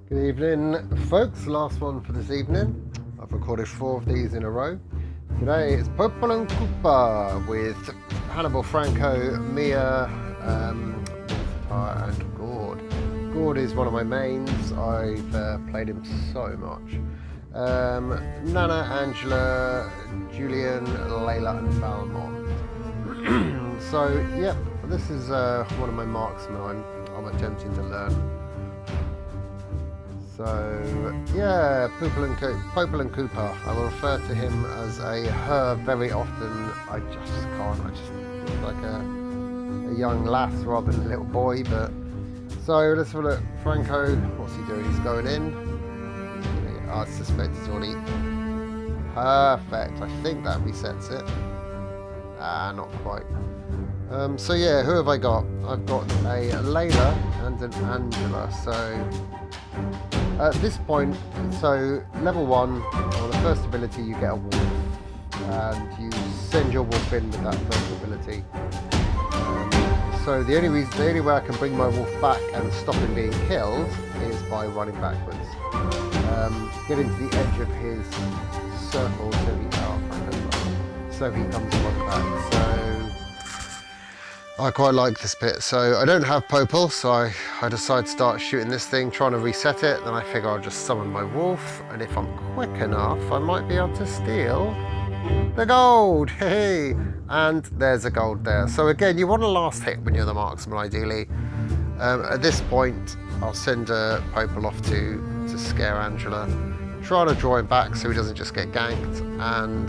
Good evening, folks. Last one for this evening. I've recorded 4 of these in a row. Today it's Popol and Kupa with Hannibal, Franco, Mia, and Gord. Gord is one of my mains. I've played him so much. Nana, Angela, Julian, Layla, and Balmont. So, yep, this is one of my marksmen I'm attempting to learn. So, yeah, Popol and Kupa. I will refer to him as a her very often. I just can't. I just look like a young lass rather than a little boy. But so let's have a look. Franco, what's he doing? He's going in. I suspect he's already perfect. I think that resets it. Not quite. So yeah, who have I got? I've got a Layla and an Angela. So at this point, so level 1, on the first ability you get a wolf, and you send your wolf in with that first ability. So the only way I can bring my wolf back and stop him being killed is by running backwards. Get into the edge of his circle so he comes running back. So I quite like this bit. So I don't have Popol, so I decide to start shooting this thing, trying to reset it. Then I figure I'll just summon my wolf, and if I'm quick enough, I might be able to steal the gold. Hey, and there's a gold there. So again, you want a last hit when you're the marksman, ideally. At this point, I'll send Popol off to scare Angela, trying to draw him back so he doesn't just get ganked, and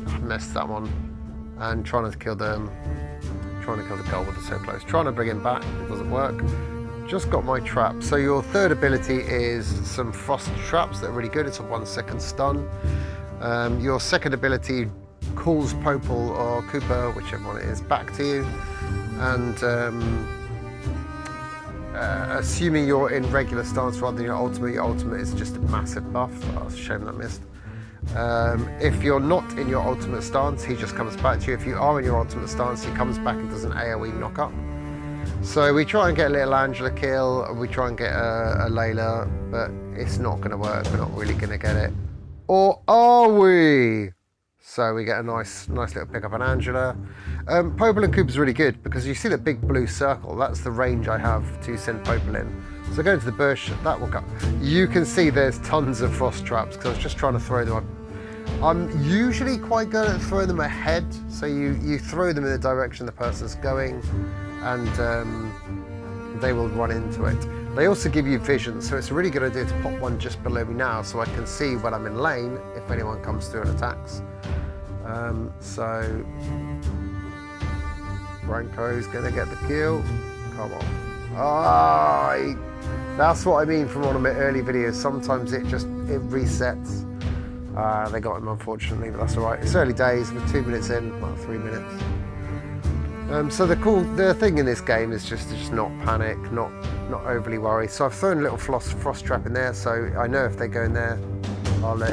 I messed that one. And trying to kill the gold with the so close. Trying to bring him back, it doesn't work. Just got my trap. So your third ability is some frost traps that are really good. It's a 1-second stun. Your second ability calls Popol or Kupa, whichever one it is, back to you. And assuming you're in regular stance rather than your ultimate is just a massive buff. Oh, it's a shame that I missed. If you're not in your ultimate stance, he just comes back to you. If you are in your ultimate stance, he comes back and does an AoE knock-up. So we try and get a little Angela kill, we try and get a Layla, but it's not going to work. We're not really going to get it. Or are we? So we get a nice little pick up on Angela. Popol and Kupa is really good because you see the big blue circle. That's the range I have to send Popol in. So go into the bush, that will go. You can see there's tons of frost traps because I was just trying to throw them up. I'm usually quite good at throwing them ahead. So you throw them in the direction the person's going, and they will run into it. They also give you vision, so it's a really good idea to pop one just below me now so I can see when I'm in lane if anyone comes through and attacks. So Franco's gonna get the kill. Come on. That's what I mean from one of my early videos. Sometimes it resets. They got him, unfortunately, but that's all right. It's early days. We're 2 minutes in, about 3 minutes. So the thing in this game is just to not panic, not overly worry. So I've thrown a little frost trap in there, so I know if they go in there,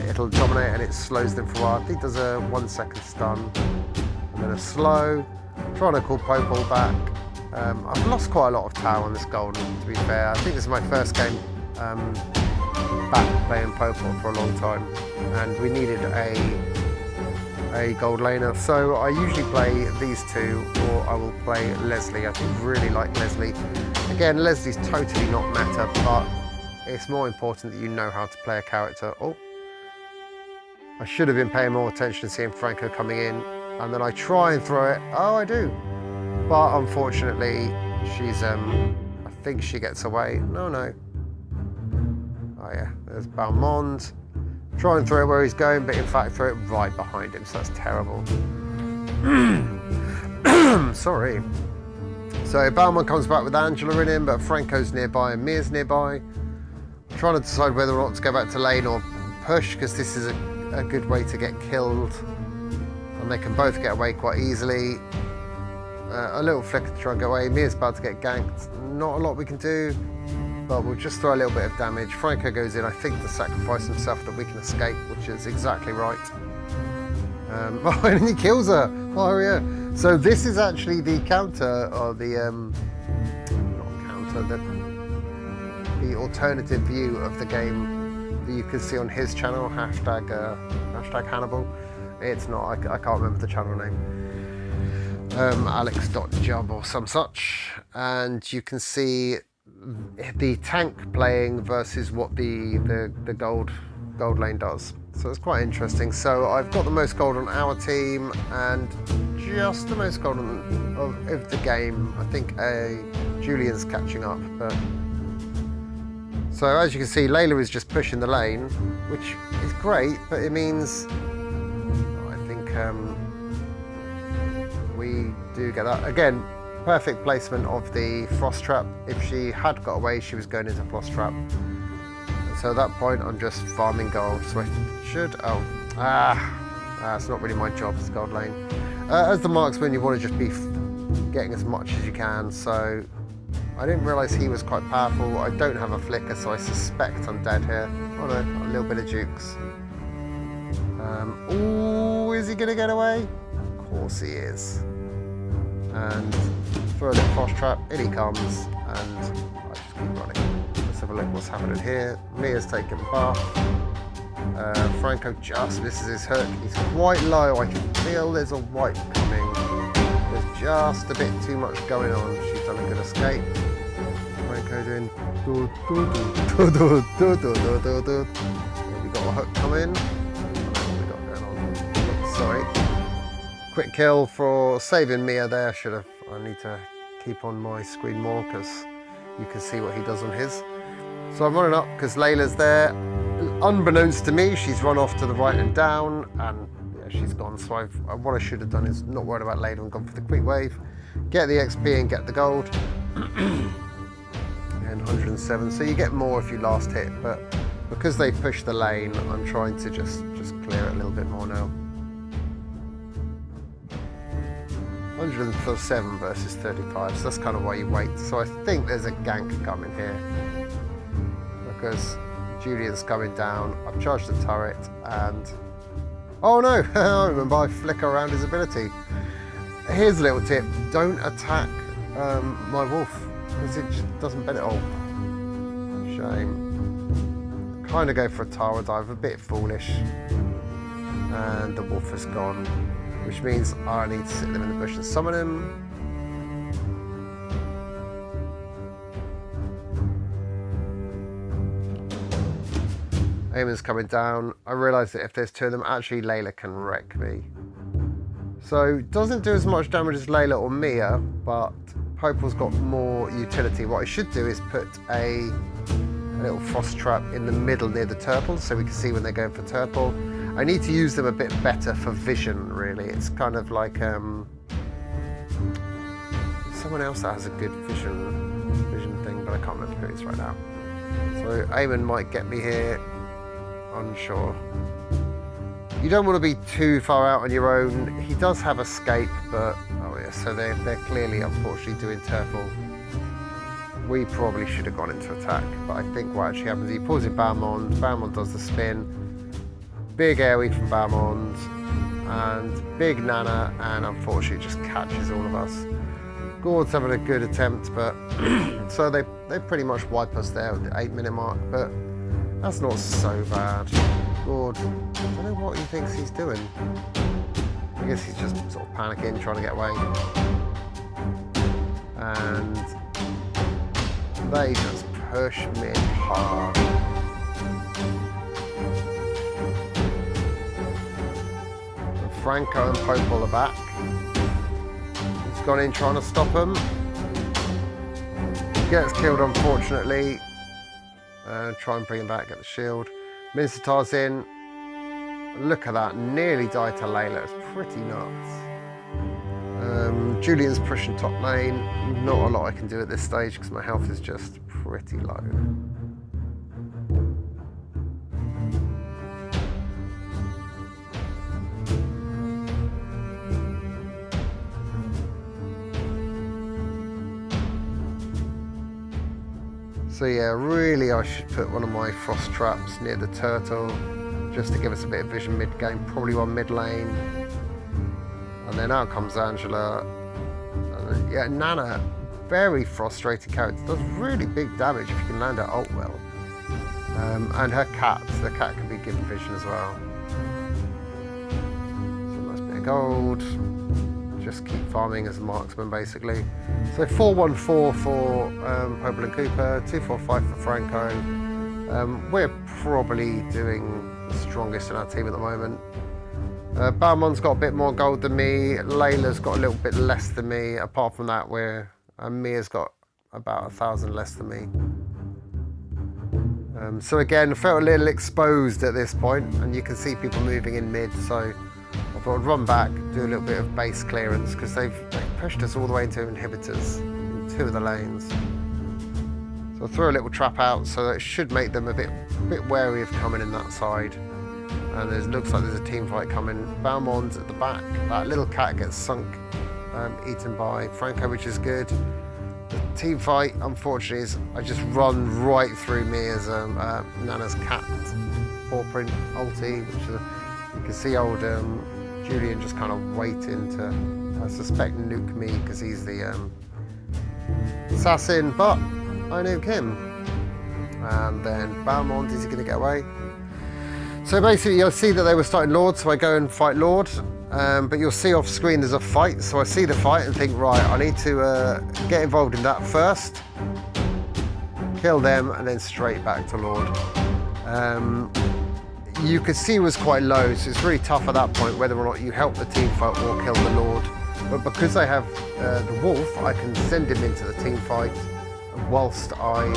it'll dominate and it slows them for a while. I think there's a 1-second stun and then a slow. Trying to call Popol back. I've lost quite a lot of tower on this golden, to be fair. I think this is my first game back playing Popol for a long time, and we needed a gold laner. So I usually play these two, or I will play Leslie. I really like Leslie. Again, Leslie's totally not meta, but it's more important that you know how to play a character. Oh, I should have been paying more attention to seeing Franco coming in, and then I try and throw it. Oh, I do. But unfortunately, she's, I think she gets away. No. Oh yeah, there's Balmont. Try and throw it where he's going, but in fact throw it right behind him, so that's terrible. Sorry. So Balmont comes back with Angela in him, but Franco's nearby and Mia's nearby. I'm trying to decide whether or not to go back to lane or push, because this is a good way to get killed. And they can both get away quite easily. A little flicker to try and get away. Mia's about to get ganked. Not a lot we can do, but we'll just throw a little bit of damage. Franco goes in, I think, to sacrifice himself that we can escape, which is exactly right. And he kills her. Oh yeah. So this is actually the counter, or the not counter, the alternative view of the game that you can see on his channel, hashtag Hannibal. It's not, I can't remember the channel name. Alex.jub or some such. And you can see the tank playing versus what the gold lane does. So it's quite interesting. So I've got the most gold on our team and just the most gold of the game. I think Julian's catching up. But so as you can see, Layla is just pushing the lane, which is great, but it means I think we do get that. Again, perfect placement of the frost trap. If she had got away, she was going into frost trap. So at that point, I'm just farming gold. So I should, it's not really my job as gold lane. As the marksman, you want to just be getting as much as you can. So I didn't realise he was quite powerful. I don't have a flicker, so I suspect I'm dead here. Oh no, a little bit of jukes. Ooh, is he going to get away? Of course he is. And throw a little frost trap, in he comes, and I just keep running. Let's have a look what's happening here. Mia's taking buff. Franco just misses his hook. He's quite low. I can feel there's a wipe coming. There's just a bit too much going on. She's done a good escape. Franco doing do do do do do do do do do. We got a hook coming. What we got going on? Sorry. Quick kill for saving Mia there. I need to keep on my screen more because you can see what he does on his. So I'm running up because Layla's there. Unbeknownst to me, she's run off to the right and down, and yeah, she's gone. So what I should have done is not worried about Layla and gone for the quick wave, get the XP and get the gold. And 107. So you get more if you last hit, but because they push the lane, I'm trying to just clear it a little bit more now. 107 versus 35, so that's kind of why you wait. So I think there's a gank coming here because Julian's coming down. I've charged the turret and oh no, I remember I flicker around his ability. Here's a little tip: don't attack my wolf because it just doesn't bend at all. Shame. Kind of go for a tower dive, a bit foolish, and the wolf is gone. Which means I need to sit them in the bush and summon him. Eamon's coming down. I realise that if there's two of them, actually Layla can wreck me. So doesn't do as much damage as Layla or Mia, but Popol's got more utility. What I should do is put a little frost trap in the middle near the turtle so we can see when they're going for turtle. I need to use them a bit better for vision, really. It's kind of like someone else that has a good vision thing, but I can't remember who it is right now. So Eamon might get me here, unsure. You don't want to be too far out on your own. He does have escape, but oh yeah, so they're clearly, unfortunately, doing turtle. We probably should have gone into attack, but I think what actually happens, he pulls in Balmond, Balmond does the spin. Big airweed from Balmond and big Nana, and unfortunately just catches all of us. Gord's having a good attempt, but so they pretty much wipe us there at the 8-minute mark, but that's not so bad. Gord, I don't know what he thinks he's doing. I guess he's just sort of panicking, trying to get away. And they just push mid hard. Franco and Popol are back. He's gone in trying to stop him. Gets killed, unfortunately. Try and bring him back, get the shield. Mincetar's in. Look at that, nearly died to Layla. It's pretty nuts. Julian's pushing top lane. Not a lot I can do at this stage because my health is just pretty low. So yeah, really I should put one of my frost traps near the turtle just to give us a bit of vision mid-game, probably one mid-lane. And then out comes Angela. And then, yeah, Nana very frustrating character. Does really big damage if you can land her ult well. And her cat, the cat can be given vision as well. So nice bit of gold. Just keep farming as a marksman basically. So 414 for Popol and Kupa, 245 for Franco. We're probably doing the strongest in our team at the moment. Balmon's got a bit more gold than me. Layla's got a little bit less than me. Apart from that, Mia's got about 1,000 less than me. So again, felt a little exposed at this point, and you can see people moving in mid. So I thought I'd run back, do a little bit of base clearance because they've pushed us all the way into inhibitors in 2 of the lanes. So I'll throw a little trap out, so that it should make them a bit wary of coming in that side. And it looks like there's a team fight coming. Balmon's at the back. That little cat gets sunk, eaten by Franco, which is good. The team fight, unfortunately, is I just run right through me as Nana's cat paw print ulti, which you can see old Julian just kind of waiting to, I suspect, nuke me because he's the assassin, but I nuke him. And then Balmont, is he going to get away? So basically you'll see that they were starting Lord, so I go and fight Lord, but you'll see off screen there's a fight, so I see the fight and think, right, I need to get involved in that first, kill them, and then straight back to Lord. You could see it was quite low, so it's really tough at that point whether or not you help the team fight or kill the Lord. But because I have the Wolf, I can send him into the team fight whilst I'm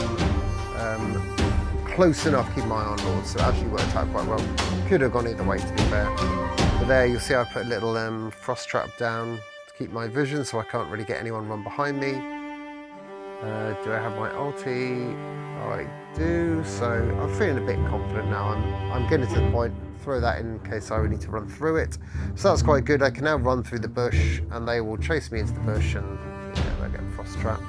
close enough to keep my eye on Lord, so it actually worked out quite well. Could have gone either way, to be fair. But there you'll see I put a little frost trap down to keep my vision so I can't really get anyone run behind me. Do I have my ulti? I do, so I'm feeling a bit confident now. I'm getting to the point, throw that in case I need to run through it. So that's quite good. I can now run through the bush and they will chase me into the bush and they'll get frost trapped.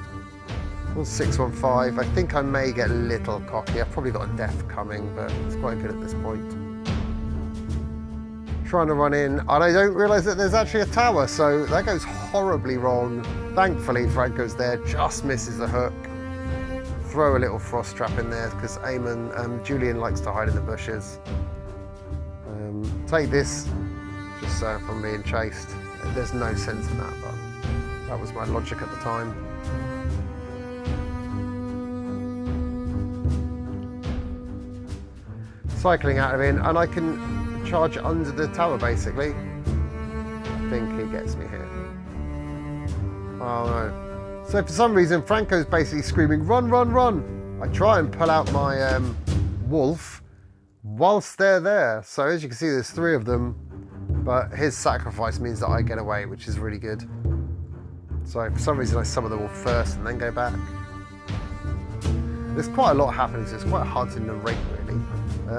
615. I think I may get a little cocky. I've probably got a death coming, but it's quite good at this point. Trying to run in, and I don't realise that there's actually a tower, so that goes horribly wrong. Thankfully, Franco's there, just misses the hook. Throw a little frost trap in there because Julian likes to hide in the bushes. Take this, just so if I'm being chased. There's no sense in that, but that was my logic at the time. Cycling out of in, and I can charge under the tower basically. I think he gets me here. Oh no. So for some reason Franco's basically screaming, run, run, run. I try and pull out my wolf whilst they're there. So as you can see there's 3 of them, but his sacrifice means that I get away, which is really good. So for some reason I summon the wolf first and then go back. There's quite a lot happening, so it's quite hard to narrate really.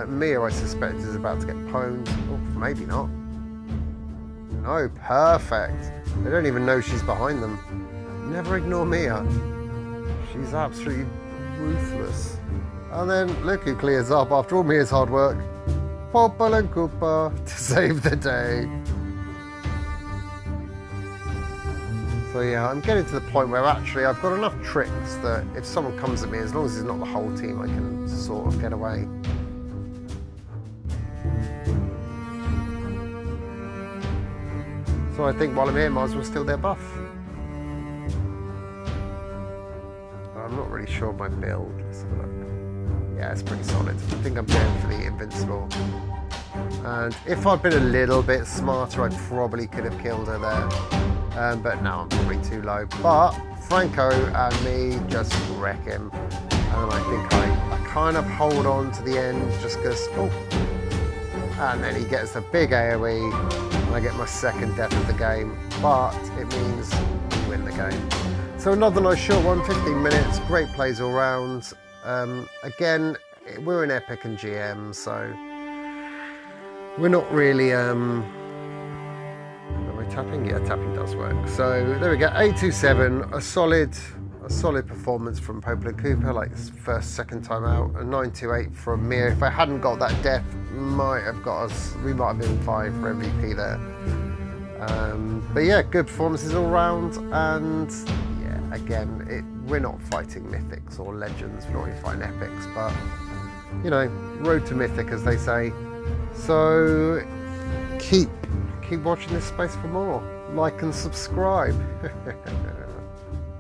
Mia, I suspect, is about to get pwned. Oh, maybe not. No, perfect. They don't even know she's behind them. Never ignore Mia. She's absolutely ruthless. And then look who clears up after all Mia's hard work. Popol and Kupa to save the day. So yeah, I'm getting to the point where actually I've got enough tricks that if someone comes at me, as long as it's not the whole team, I can sort of get away. So I think while I'm here, might as well steal their buff. I'm not really sure of my build. Let's have a look. Yeah, it's pretty solid. I think I'm going for the invincible. And if I'd been a little bit smarter, I probably could have killed her there. But no, I'm probably too low. But Franco and me just wreck him. And I think I kind of hold on to the end just because, oh. And then he gets a big AoE. And I get my second death of the game. But it means we win the game. So another nice short one, 15 minutes. Great plays all round. Again, we're in Epic and GM, so we're not really... Am I tapping? Yeah, tapping does work. So there we go, 827, a solid performance from Popol and Kupa, like first, second time out, a 928 from Mia. If I hadn't got that death, we might have been 5 for MVP there. But yeah, good performances all round, and yeah, again, we're not fighting mythics or legends, we're not even fighting epics, but, you know, road to mythic, as they say. So, keep watching this space for more. Like and subscribe.